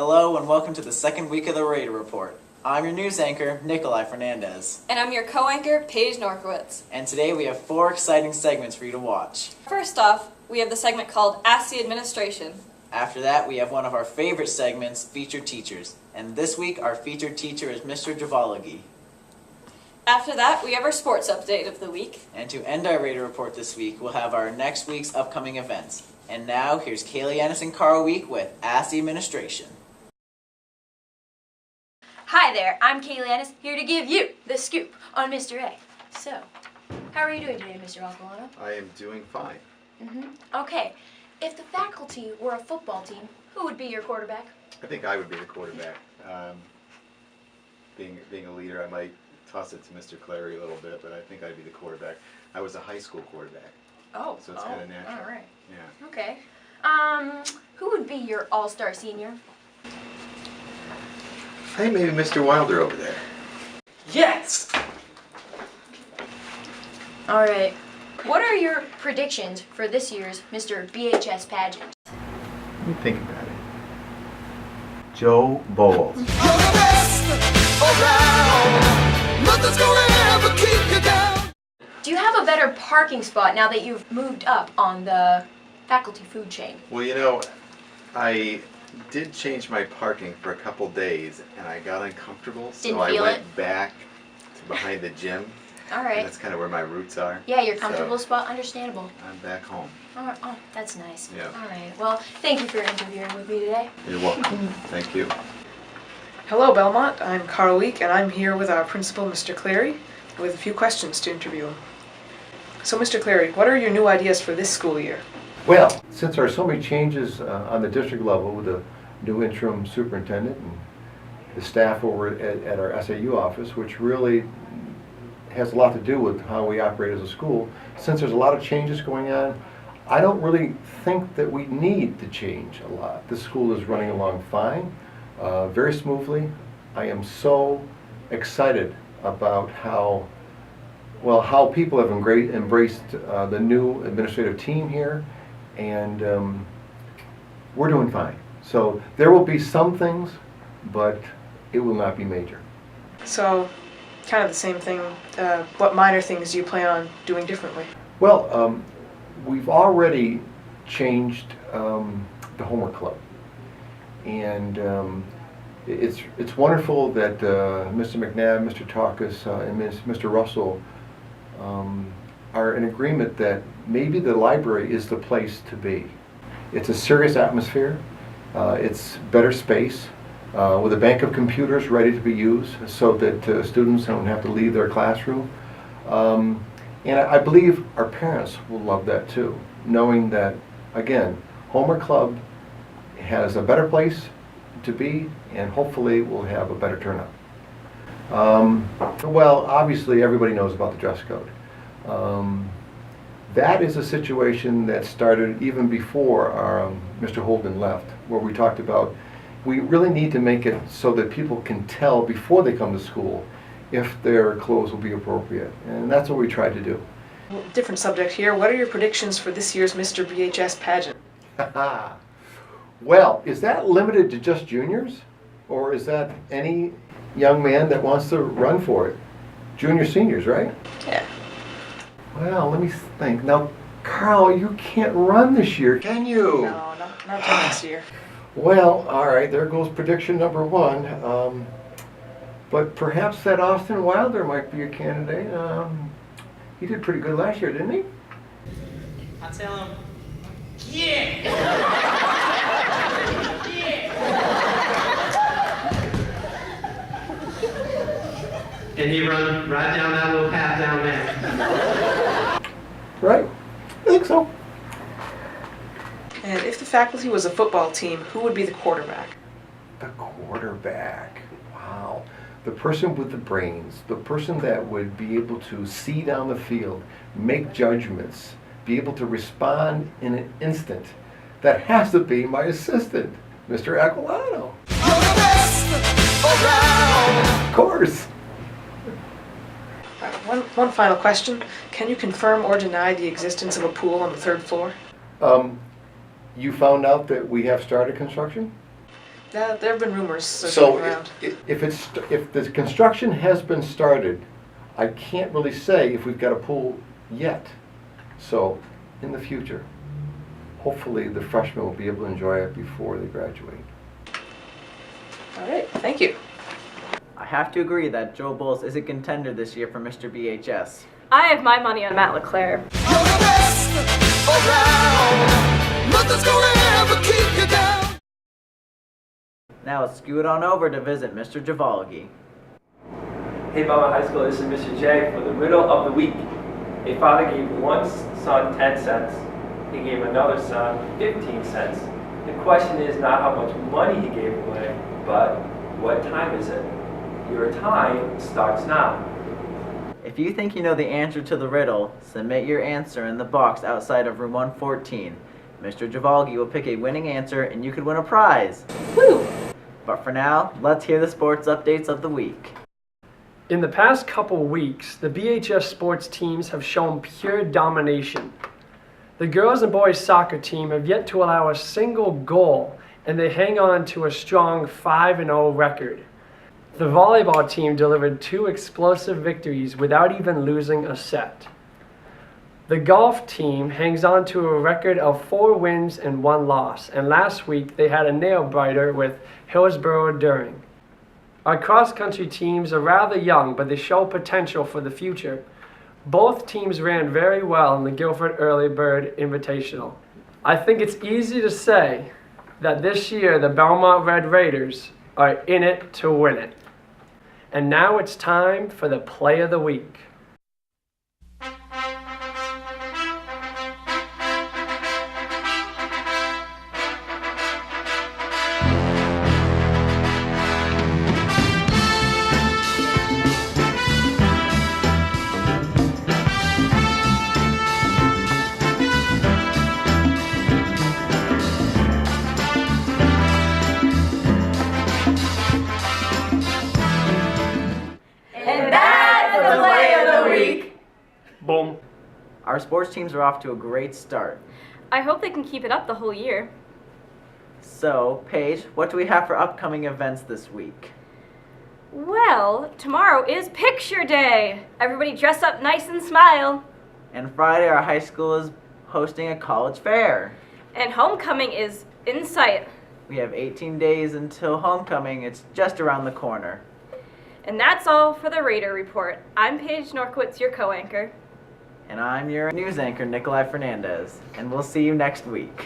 Hello and welcome to the second week of the Radar Report. I'm your news anchor, Nikolai Fernandez. And I'm your co-anchor, Paige Norkowitz. And today we have 4 exciting segments for you to watch. First off, we have the segment called Ask the Administration. After that, we have one of our favorite segments, Featured Teachers. And this week, our featured teacher is Mr. Javagle. After that, we have our sports update of the week. And to end our Radar Report this week, we'll have our next week's upcoming events. And now, here's Kaylee Ennis and Carl Week with Ask the Administration. Hi there, I'm Kaylee Ennis, here to give you the scoop on Mr. A. So, how are you doing today, Mr. Alcolano? I am doing fine. Okay, if the faculty were a football team, who would be your quarterback? I think I would be the quarterback. Being a leader, I might toss it to Mr. Clary a little bit, but I think I'd be the quarterback. I was a high school quarterback. Oh, so it's kind of natural. All right. Yeah. Okay. Who would be your all-star senior? I think maybe Mr. Wilder over there. Yes! All right. What are your predictions for this year's Mr. BHS pageant? Let me think about it. Joe Bowles. Do you have a better parking spot now that you've moved up on the faculty food chain? Well, you know, I did change my parking for a couple days, and I got uncomfortable, so I went back to behind the gym. All right. And that's kind of where my roots are. Yeah, your comfortable spot, understandable. I'm back home. Oh, that's nice. Yeah. All right. Well, thank you for interviewing with me today. You're welcome. Thank you. Hello Belmont, I'm Carl Week and I'm here with our principal, Mr. Clary, with a few questions to interview him. So Mr. Clary, what are your new ideas for this school year? Well, since there are so many changes on the district level with the new interim superintendent and the staff over at our SAU office, which really has a lot to do with how we operate as a school, since there's a lot of changes going on, I don't really think that we need to change a lot. This school is running along fine, very smoothly. I am so excited about how people have embraced the new administrative team here, and we're doing fine. So there will be some things, but it will not be major. So, kind of the same thing, what minor things do you plan on doing differently? Well, we've already changed the homework club, and it's wonderful that Mr. McNabb, Mr. Taucus, and Mr. Russell are in agreement that maybe the library is the place to be. It's a serious atmosphere, it's better space, with a bank of computers ready to be used so that students don't have to leave their classroom. And I believe our parents will love that too, knowing that, again, Homework Club has a better place to be, and hopefully we'll have a better turnout. Well, obviously everybody knows about the dress code. That is a situation that started even before Mr. Holden left, where we talked about we really need to make it so that people can tell before they come to school if their clothes will be appropriate, and that's what we tried to do. Different subject here, what are your predictions for this year's Mr. BHS pageant? Well, is that limited to just juniors, or is that any young man that wants to run for it? Junior, seniors, right? Yeah. Well, let me think. Now, Carl, you can't run this year, can you? No, not till next year. Well, all right, there goes prediction number 1. But perhaps that Austin Wilder might be a candidate. He did pretty good last year, didn't he? I'll tell him, yeah! And he run right down that little path down there. Right? I think so. And if the faculty was a football team, who would be the quarterback? The quarterback. Wow. The person with the brains, the person that would be able to see down the field, make judgments, be able to respond in an instant. That has to be my assistant, Mr. Aquilano. Of course. One final question. Can you confirm or deny the existence of a pool on the 3rd floor? You found out that we have started construction? Yeah, there have been rumors So circling around. If the construction has been started, I can't really say if we've got a pool yet. So, in the future, hopefully the freshmen will be able to enjoy it before they graduate. All right, thank you. I have to agree that Joe Bowles is a contender this year for Mr. BHS. I have my money on Matt LeClaire. You're the best around. Nothing's gonna ever keep you down. Now let's scoot on over to visit Mr. Javagle. Hey Belmont High School, this is Mr. J for the riddle of the week. A father gave one son 10 cents. He gave another son 15 cents. The question is not how much money he gave away, but what time is it? Your time starts now. If you think you know the answer to the riddle, submit your answer in the box outside of room 114. Mr. Javagle will pick a winning answer and you could win a prize. Woo! But for now, let's hear the sports updates of the week. In the past couple weeks, the BHS sports teams have shown pure domination. The girls and boys soccer team have yet to allow a single goal, and they hang on to a strong 5-0 record. The volleyball team delivered 2 explosive victories without even losing a set. The golf team hangs on to a record of 4 wins and 1 loss, and last week they had a nail-biter with Hillsborough During. Our cross-country teams are rather young, but they show potential for the future. Both teams ran very well in the Guilford Early Bird Invitational. I think it's easy to say that this year the Belmont Red Raiders are in it to win it. And now it's time for the Play of the Week. And that's the play of the week. Boom. Our sports teams are off to a great start. I hope they can keep it up the whole year. So, Paige, what do we have for upcoming events this week? Well, tomorrow is Picture Day. Everybody dress up nice and smile. And Friday, our high school is hosting a college fair. And homecoming is in sight. We have 18 days until homecoming. It's just around the corner. And that's all for the Raider Report. I'm Paige Norquitz, your co-anchor. And I'm your news anchor, Nikolai Fernandez. And we'll see you next week.